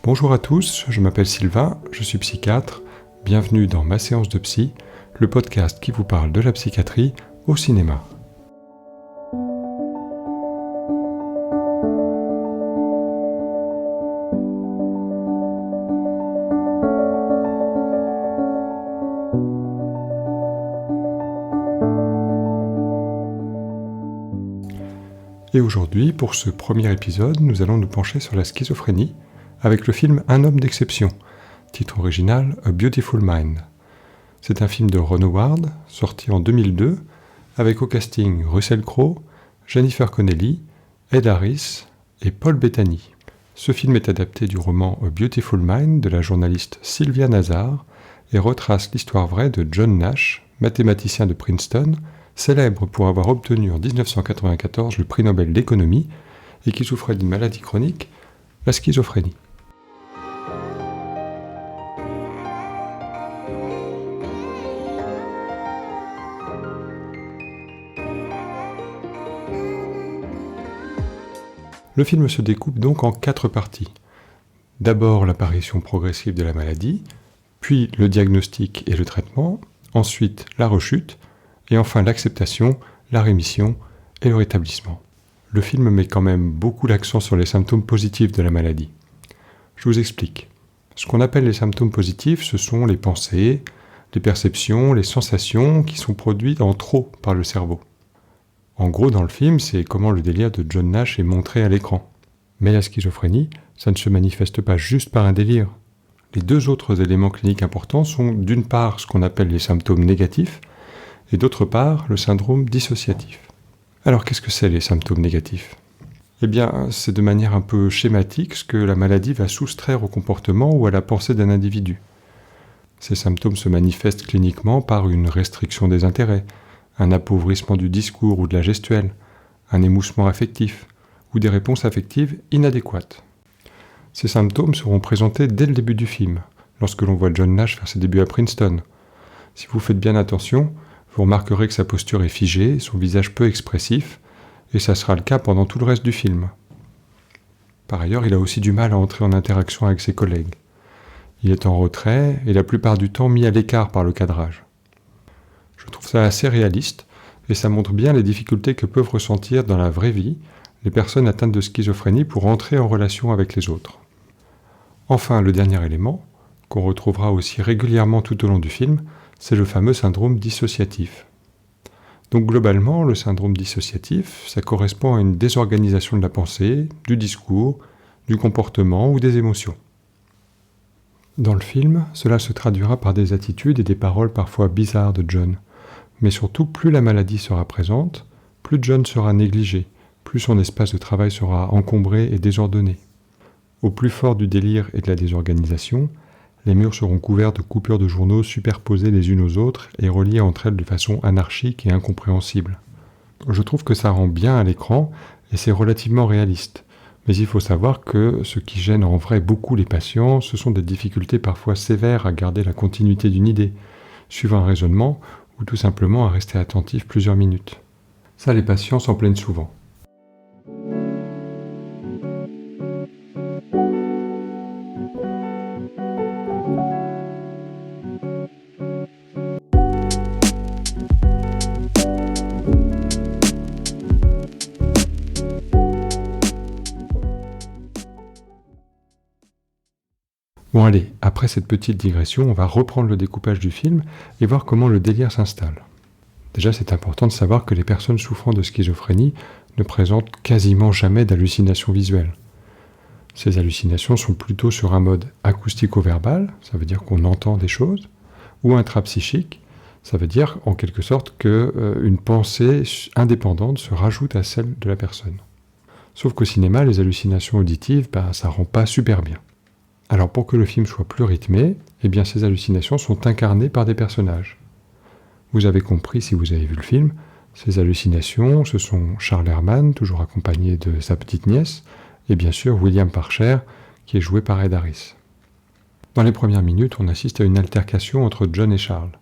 Bonjour à tous, je m'appelle Sylvain, je suis psychiatre. Bienvenue dans Ma séance de psy, le podcast qui vous parle de la psychiatrie au cinéma. Et aujourd'hui, pour ce premier épisode, nous allons nous pencher sur la schizophrénie avec le film Un homme d'exception, titre original A Beautiful Mind. C'est un film de Ron Howard, sorti en 2002, avec au casting Russell Crowe, Jennifer Connelly, Ed Harris et Paul Bettany. Ce film est adapté du roman A Beautiful Mind de la journaliste Sylvia Nazar et retrace l'histoire vraie de John Nash, mathématicien de Princeton, célèbre pour avoir obtenu en 1994 le prix Nobel d'économie et qui souffrait d'une maladie chronique, la schizophrénie. Le film se découpe donc en 4 parties. D'abord l'apparition progressive de la maladie, puis le diagnostic et le traitement, ensuite la rechute, et enfin l'acceptation, la rémission et le rétablissement. Le film met quand même beaucoup l'accent sur les symptômes positifs de la maladie. Je vous explique. Ce qu'on appelle les symptômes positifs, ce sont les pensées, les perceptions, les sensations qui sont produites en trop par le cerveau. En gros, dans le film, c'est comment le délire de John Nash est montré à l'écran. Mais la schizophrénie, ça ne se manifeste pas juste par un délire. Les 2 autres éléments cliniques importants sont d'une part ce qu'on appelle les symptômes négatifs, et d'autre part le syndrome dissociatif. Alors qu'est-ce que c'est les symptômes négatifs ? Eh bien, c'est de manière un peu schématique ce que la maladie va soustraire au comportement ou à la pensée d'un individu. Ces symptômes se manifestent cliniquement par une restriction des intérêts, un appauvrissement du discours ou de la gestuelle, un émoussement affectif ou des réponses affectives inadéquates. Ces symptômes seront présentés dès le début du film, lorsque l'on voit John Nash faire ses débuts à Princeton. Si vous faites bien attention, vous remarquerez que sa posture est figée, son visage peu expressif, et ça sera le cas pendant tout le reste du film. Par ailleurs, il a aussi du mal à entrer en interaction avec ses collègues. Il est en retrait et la plupart du temps mis à l'écart par le cadrage. Je trouve ça assez réaliste, et ça montre bien les difficultés que peuvent ressentir dans la vraie vie les personnes atteintes de schizophrénie pour entrer en relation avec les autres. Enfin, le dernier élément, qu'on retrouvera aussi régulièrement tout au long du film, c'est le fameux syndrome dissociatif. Donc globalement, le syndrome dissociatif, ça correspond à une désorganisation de la pensée, du discours, du comportement ou des émotions. Dans le film, cela se traduira par des attitudes et des paroles parfois bizarres de John. Mais surtout, plus la maladie sera présente, plus John sera négligé, plus son espace de travail sera encombré et désordonné. Au plus fort du délire et de la désorganisation, les murs seront couverts de coupures de journaux superposées les unes aux autres et reliées entre elles de façon anarchique et incompréhensible. Je trouve que ça rend bien à l'écran et c'est relativement réaliste. Mais il faut savoir que ce qui gêne en vrai beaucoup les patients, ce sont des difficultés parfois sévères à garder la continuité d'une idée, suivre un raisonnement ou tout simplement à rester attentif plusieurs minutes. Ça, les patients s'en plaignent souvent. Bon allez, après cette petite digression, on va reprendre le découpage du film et voir comment le délire s'installe. Déjà, c'est important de savoir que les personnes souffrant de schizophrénie ne présentent quasiment jamais d'hallucinations visuelles. Ces hallucinations sont plutôt sur un mode acoustico-verbal, ça veut dire qu'on entend des choses, ou intrapsychique, ça veut dire en quelque sorte qu'une pensée indépendante se rajoute à celle de la personne. Sauf qu'au cinéma, les hallucinations auditives, ça rend pas super bien. Alors pour que le film soit plus rythmé, eh bien ces hallucinations sont incarnées par des personnages. Vous avez compris si vous avez vu le film, ces hallucinations, ce sont Charles Herman, toujours accompagné de sa petite nièce, et bien sûr William Parcher, qui est joué par Ed Harris. Dans les premières minutes, on assiste à une altercation entre John et Charles.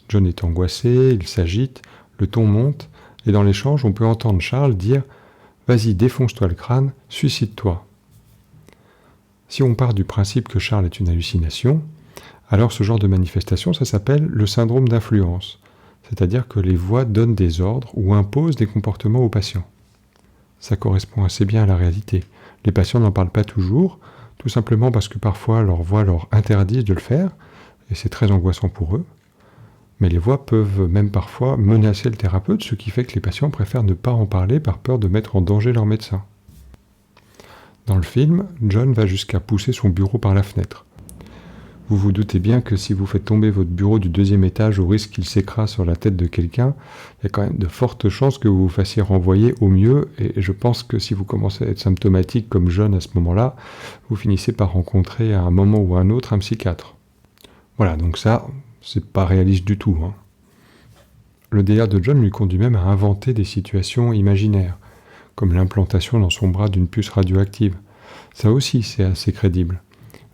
John est angoissé, il s'agite, le ton monte, et dans l'échange, on peut entendre Charles dire « Vas-y, défonce-toi le crâne, suicide-toi ». Si on part du principe que Charles est une hallucination, alors ce genre de manifestation, ça s'appelle le syndrome d'influence, c'est-à-dire que les voix donnent des ordres ou imposent des comportements aux patients. Ça correspond assez bien à la réalité. Les patients n'en parlent pas toujours, tout simplement parce que parfois leur voix leur interdit de le faire, et c'est très angoissant pour eux. Mais les voix peuvent même parfois menacer le thérapeute, ce qui fait que les patients préfèrent ne pas en parler par peur de mettre en danger leur médecin. Dans le film, John va jusqu'à pousser son bureau par la fenêtre. Vous vous doutez bien que si vous faites tomber votre bureau du 2e étage au risque qu'il s'écrase sur la tête de quelqu'un, il y a quand même de fortes chances que vous vous fassiez renvoyer au mieux, et je pense que si vous commencez à être symptomatique comme John à ce moment-là, vous finissez par rencontrer à un moment ou à un autre un psychiatre. Voilà, donc ça, c'est pas réaliste du tout. Le délire de John lui conduit même à inventer des situations imaginaires, comme l'implantation dans son bras d'une puce radioactive. Ça aussi, c'est assez crédible.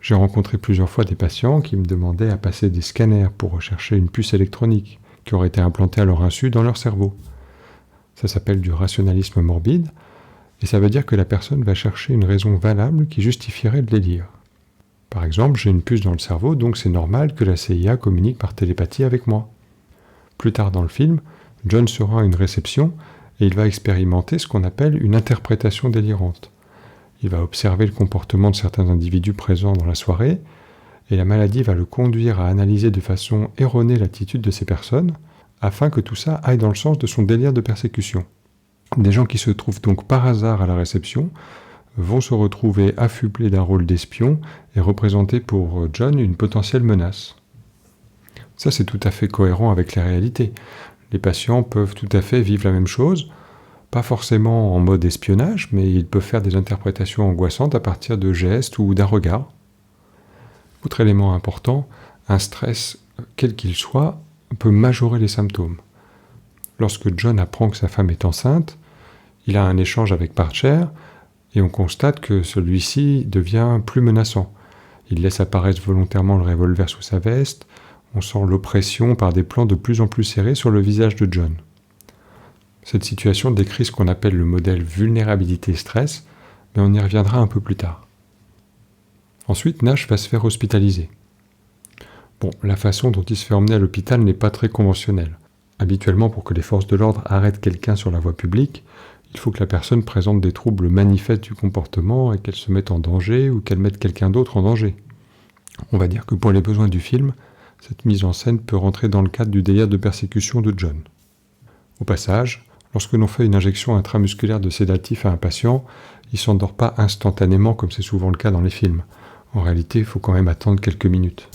J'ai rencontré plusieurs fois des patients qui me demandaient à passer des scanners pour rechercher une puce électronique qui aurait été implantée à leur insu dans leur cerveau. Ça s'appelle du rationalisme morbide, et ça veut dire que la personne va chercher une raison valable qui justifierait le délire. Par exemple, j'ai une puce dans le cerveau, donc c'est normal que la CIA communique par télépathie avec moi. Plus tard dans le film, John sera à une réception et il va expérimenter ce qu'on appelle une interprétation délirante. Il va observer le comportement de certains individus présents dans la soirée, et la maladie va le conduire à analyser de façon erronée l'attitude de ces personnes, afin que tout ça aille dans le sens de son délire de persécution. Des gens qui se trouvent donc par hasard à la réception vont se retrouver affublés d'un rôle d'espion et représenter pour John une potentielle menace. Ça, c'est tout à fait cohérent avec la réalité. Les patients peuvent tout à fait vivre la même chose, pas forcément en mode espionnage, mais ils peuvent faire des interprétations angoissantes à partir de gestes ou d'un regard. Autre élément important, un stress, quel qu'il soit, peut majorer les symptômes. Lorsque John apprend que sa femme est enceinte, il a un échange avec Parcher, et on constate que celui-ci devient plus menaçant. Il laisse apparaître volontairement le revolver sous sa veste, on sent l'oppression par des plans de plus en plus serrés sur le visage de John. Cette situation décrit ce qu'on appelle le modèle vulnérabilité-stress, mais on y reviendra un peu plus tard. Ensuite, Nash va se faire hospitaliser. Bon, la façon dont il se fait emmener à l'hôpital n'est pas très conventionnelle. Habituellement, pour que les forces de l'ordre arrêtent quelqu'un sur la voie publique, il faut que la personne présente des troubles manifestes du comportement et qu'elle se mette en danger ou qu'elle mette quelqu'un d'autre en danger. On va dire que pour les besoins du film, cette mise en scène peut rentrer dans le cadre du délire de persécution de John. Au passage, lorsque l'on fait une injection intramusculaire de sédatif à un patient, il ne s'endort pas instantanément comme c'est souvent le cas dans les films. En réalité, il faut quand même attendre quelques minutes.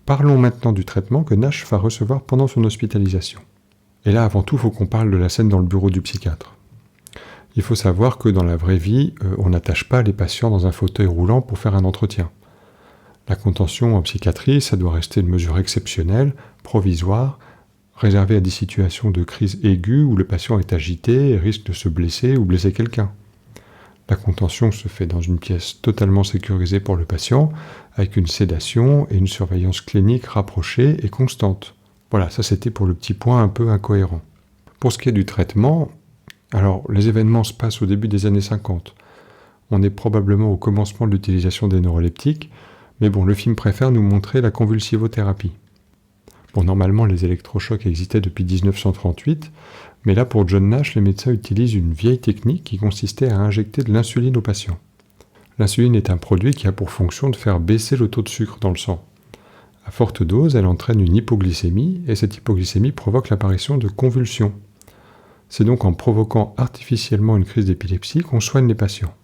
Parlons maintenant du traitement que Nash va recevoir pendant son hospitalisation. Et là, avant tout, il faut qu'on parle de la scène dans le bureau du psychiatre. Il faut savoir que dans la vraie vie, on n'attache pas les patients dans un fauteuil roulant pour faire un entretien. La contention en psychiatrie, ça doit rester une mesure exceptionnelle, provisoire, réservée à des situations de crise aiguë où le patient est agité et risque de se blesser ou blesser quelqu'un. La contention se fait dans une pièce totalement sécurisée pour le patient, avec une sédation et une surveillance clinique rapprochée et constante. Voilà, ça c'était pour le petit point un peu incohérent. Pour ce qui est du traitement, alors les événements se passent au début des années 50. On est probablement au commencement de l'utilisation des neuroleptiques, mais bon, le film préfère nous montrer la convulsivothérapie. Bon, normalement les électrochocs existaient depuis 1938, mais là pour John Nash, les médecins utilisent une vieille technique qui consistait à injecter de l'insuline aux patients. L'insuline est un produit qui a pour fonction de faire baisser le taux de sucre dans le sang. À forte dose, elle entraîne une hypoglycémie, et cette hypoglycémie provoque l'apparition de convulsions. C'est donc en provoquant artificiellement une crise d'épilepsie qu'on soigne les patients.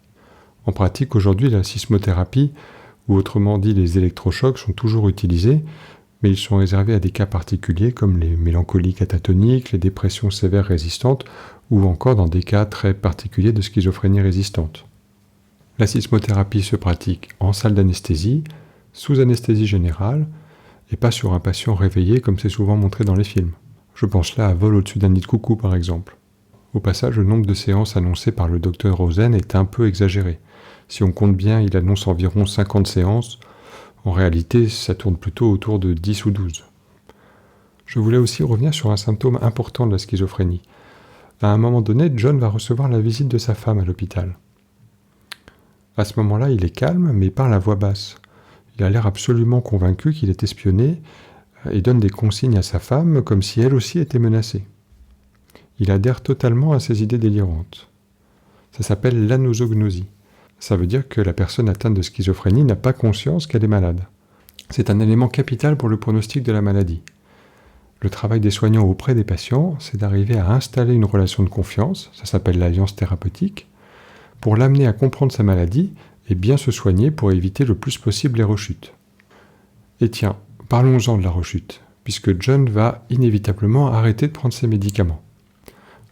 En pratique, aujourd'hui, la sismothérapie, ou autrement dit les électrochocs, sont toujours utilisés, mais ils sont réservés à des cas particuliers comme les mélancolies catatoniques, les dépressions sévères résistantes, ou encore dans des cas très particuliers de schizophrénie résistante. La sismothérapie se pratique en salle d'anesthésie, sous anesthésie générale, et pas sur un patient réveillé comme c'est souvent montré dans les films. Je pense là à vol au-dessus d'un nid de coucou par exemple. Au passage, le nombre de séances annoncées par le Dr Rosen est un peu exagéré. Si on compte bien, il annonce environ 50 séances. En réalité, ça tourne plutôt autour de 10 ou 12. Je voulais aussi revenir sur un symptôme important de la schizophrénie. À un moment donné, John va recevoir la visite de sa femme à l'hôpital. À ce moment-là, il est calme, mais parle à voix basse. Il a l'air absolument convaincu qu'il est espionné et donne des consignes à sa femme comme si elle aussi était menacée. Il adhère totalement à ses idées délirantes. Ça s'appelle l'anosognosie. Ça veut dire que la personne atteinte de schizophrénie n'a pas conscience qu'elle est malade. C'est un élément capital pour le pronostic de la maladie. Le travail des soignants auprès des patients, c'est d'arriver à installer une relation de confiance, ça s'appelle l'alliance thérapeutique, pour l'amener à comprendre sa maladie et bien se soigner pour éviter le plus possible les rechutes. Et tiens, parlons-en de la rechute, puisque John va inévitablement arrêter de prendre ses médicaments.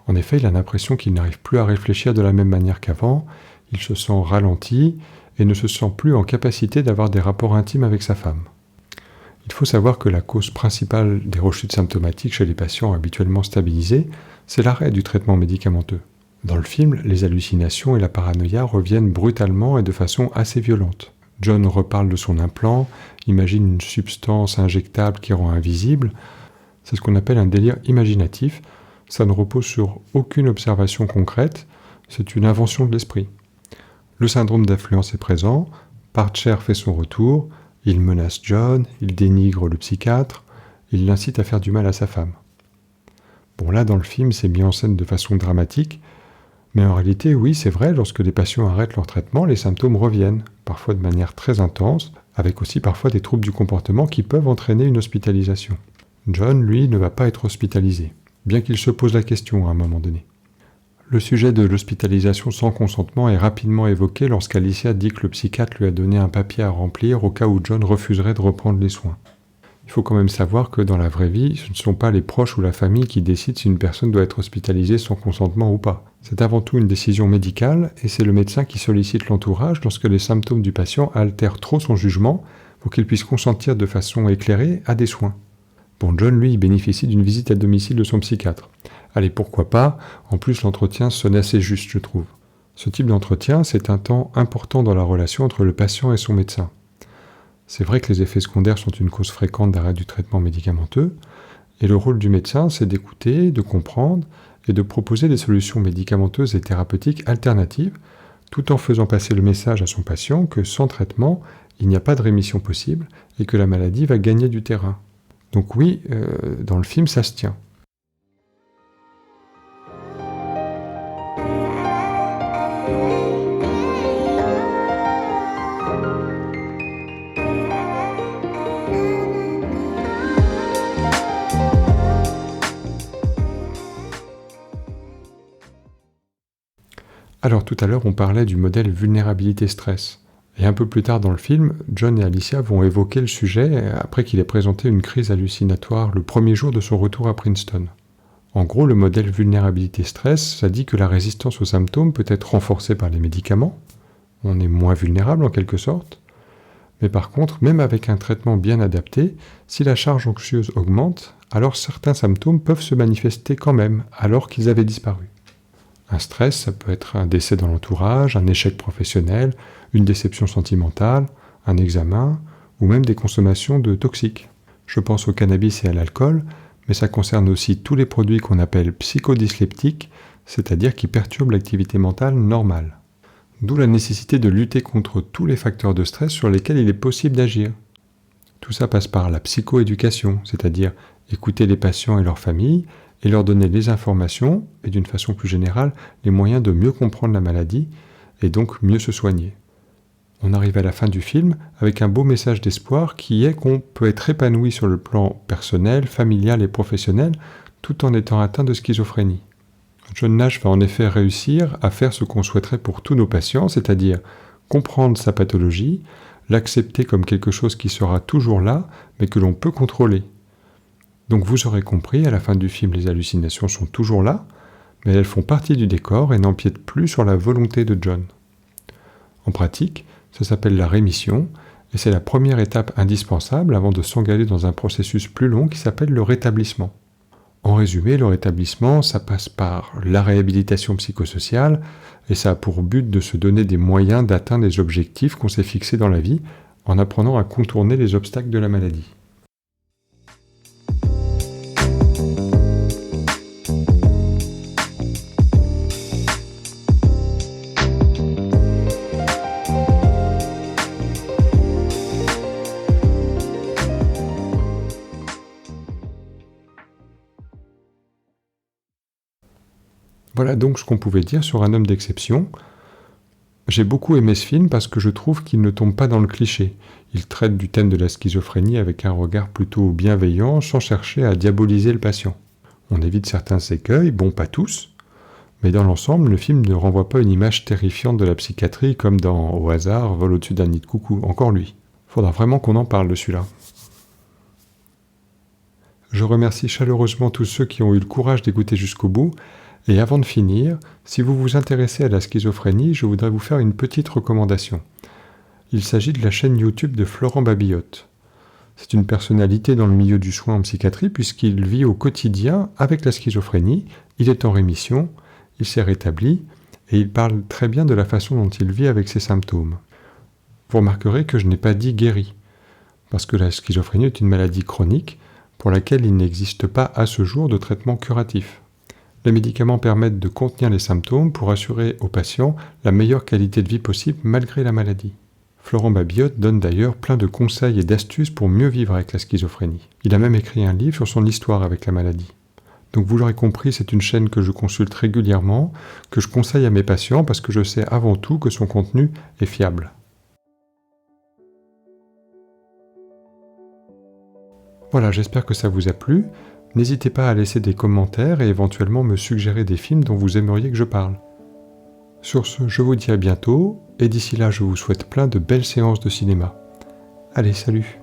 En effet, il a l'impression qu'il n'arrive plus à réfléchir de la même manière qu'avant, il se sent ralenti et ne se sent plus en capacité d'avoir des rapports intimes avec sa femme. Il faut savoir que la cause principale des rechutes symptomatiques chez les patients habituellement stabilisés, c'est l'arrêt du traitement médicamenteux. Dans le film, les hallucinations et la paranoïa reviennent brutalement et de façon assez violente. John reparle de son implant, imagine une substance injectable qui rend invisible. C'est ce qu'on appelle un délire imaginatif. Ça ne repose sur aucune observation concrète, c'est une invention de l'esprit. Le syndrome d'influence est présent, Parcher fait son retour, il menace John, il dénigre le psychiatre, il l'incite à faire du mal à sa femme. Bon là, dans le film, c'est mis en scène de façon dramatique, mais en réalité, oui, c'est vrai, lorsque les patients arrêtent leur traitement, les symptômes reviennent, parfois de manière très intense, avec aussi parfois des troubles du comportement qui peuvent entraîner une hospitalisation. John, lui, ne va pas être hospitalisé, bien qu'il se pose la question à un moment donné. Le sujet de l'hospitalisation sans consentement est rapidement évoqué lorsqu'Alicia dit que le psychiatre lui a donné un papier à remplir au cas où John refuserait de reprendre les soins. Il faut quand même savoir que dans la vraie vie, ce ne sont pas les proches ou la famille qui décident si une personne doit être hospitalisée sans consentement ou pas. C'est avant tout une décision médicale et c'est le médecin qui sollicite l'entourage lorsque les symptômes du patient altèrent trop son jugement pour qu'il puisse consentir de façon éclairée à des soins. Bon, John, lui, il bénéficie d'une visite à domicile de son psychiatre. Allez, pourquoi pas, en plus l'entretien sonne assez juste, je trouve. Ce type d'entretien, c'est un temps important dans la relation entre le patient et son médecin. C'est vrai que les effets secondaires sont une cause fréquente d'arrêt du traitement médicamenteux, et le rôle du médecin, c'est d'écouter, de comprendre et de proposer des solutions médicamenteuses et thérapeutiques alternatives, tout en faisant passer le message à son patient que sans traitement, il n'y a pas de rémission possible et que la maladie va gagner du terrain. Donc oui, dans le film, ça se tient. Alors tout à l'heure, on parlait du modèle vulnérabilité-stress. Et un peu plus tard dans le film, John et Alicia vont évoquer le sujet après qu'il ait présenté une crise hallucinatoire le premier jour de son retour à Princeton. En gros, le modèle vulnérabilité-stress, ça dit que la résistance aux symptômes peut être renforcée par les médicaments. On est moins vulnérable en quelque sorte. Mais par contre, même avec un traitement bien adapté, si la charge anxieuse augmente, alors certains symptômes peuvent se manifester quand même, alors qu'ils avaient disparu. Un stress, ça peut être un décès dans l'entourage, un échec professionnel, une déception sentimentale, un examen, ou même des consommations de toxiques. Je pense au cannabis et à l'alcool, mais ça concerne aussi tous les produits qu'on appelle psychodysleptiques, c'est-à-dire qui perturbent l'activité mentale normale. D'où la nécessité de lutter contre tous les facteurs de stress sur lesquels il est possible d'agir. Tout ça passe par la psychoéducation, c'est-à-dire écouter les patients et leurs familles, et leur donner les informations, et d'une façon plus générale, les moyens de mieux comprendre la maladie, et donc mieux se soigner. On arrive à la fin du film avec un beau message d'espoir qui est qu'on peut être épanoui sur le plan personnel, familial et professionnel, tout en étant atteint de schizophrénie. John Nash va en effet réussir à faire ce qu'on souhaiterait pour tous nos patients, c'est-à-dire comprendre sa pathologie, l'accepter comme quelque chose qui sera toujours là, mais que l'on peut contrôler. Donc vous aurez compris, à la fin du film, les hallucinations sont toujours là, mais elles font partie du décor et n'empiètent plus sur la volonté de John. En pratique, ça s'appelle la rémission, et c'est la première étape indispensable avant de s'engager dans un processus plus long qui s'appelle le rétablissement. En résumé, le rétablissement, ça passe par la réhabilitation psychosociale et ça a pour but de se donner des moyens d'atteindre les objectifs qu'on s'est fixés dans la vie en apprenant à contourner les obstacles de la maladie. Voilà donc ce qu'on pouvait dire sur Un homme d'exception. J'ai beaucoup aimé ce film parce que je trouve qu'il ne tombe pas dans le cliché. Il traite du thème de la schizophrénie avec un regard plutôt bienveillant sans chercher à diaboliser le patient. On évite certains écueils, bon pas tous, mais dans l'ensemble, le film ne renvoie pas une image terrifiante de la psychiatrie comme dans Au hasard, Vol au-dessus d'un nid de coucou, encore lui. Faudra vraiment qu'on en parle de celui-là. Je remercie chaleureusement tous ceux qui ont eu le courage d'écouter jusqu'au bout. Et avant de finir, si vous vous intéressez à la schizophrénie, je voudrais vous faire une petite recommandation. Il s'agit de la chaîne YouTube de Florent Babillotte. C'est une personnalité dans le milieu du soin en psychiatrie puisqu'il vit au quotidien avec la schizophrénie, il est en rémission, il s'est rétabli et il parle très bien de la façon dont il vit avec ses symptômes. Vous remarquerez que je n'ai pas dit guéri, parce que la schizophrénie est une maladie chronique pour laquelle il n'existe pas à ce jour de traitement curatif. Les médicaments permettent de contenir les symptômes pour assurer aux patients la meilleure qualité de vie possible malgré la maladie. Florent Babillotte donne d'ailleurs plein de conseils et d'astuces pour mieux vivre avec la schizophrénie. Il a même écrit un livre sur son histoire avec la maladie. Donc vous l'aurez compris, c'est une chaîne que je consulte régulièrement, que je conseille à mes patients parce que je sais avant tout que son contenu est fiable. Voilà, j'espère que ça vous a plu. N'hésitez pas à laisser des commentaires et éventuellement me suggérer des films dont vous aimeriez que je parle. Sur ce, je vous dis à bientôt, et d'ici là, je vous souhaite plein de belles séances de cinéma. Allez, salut!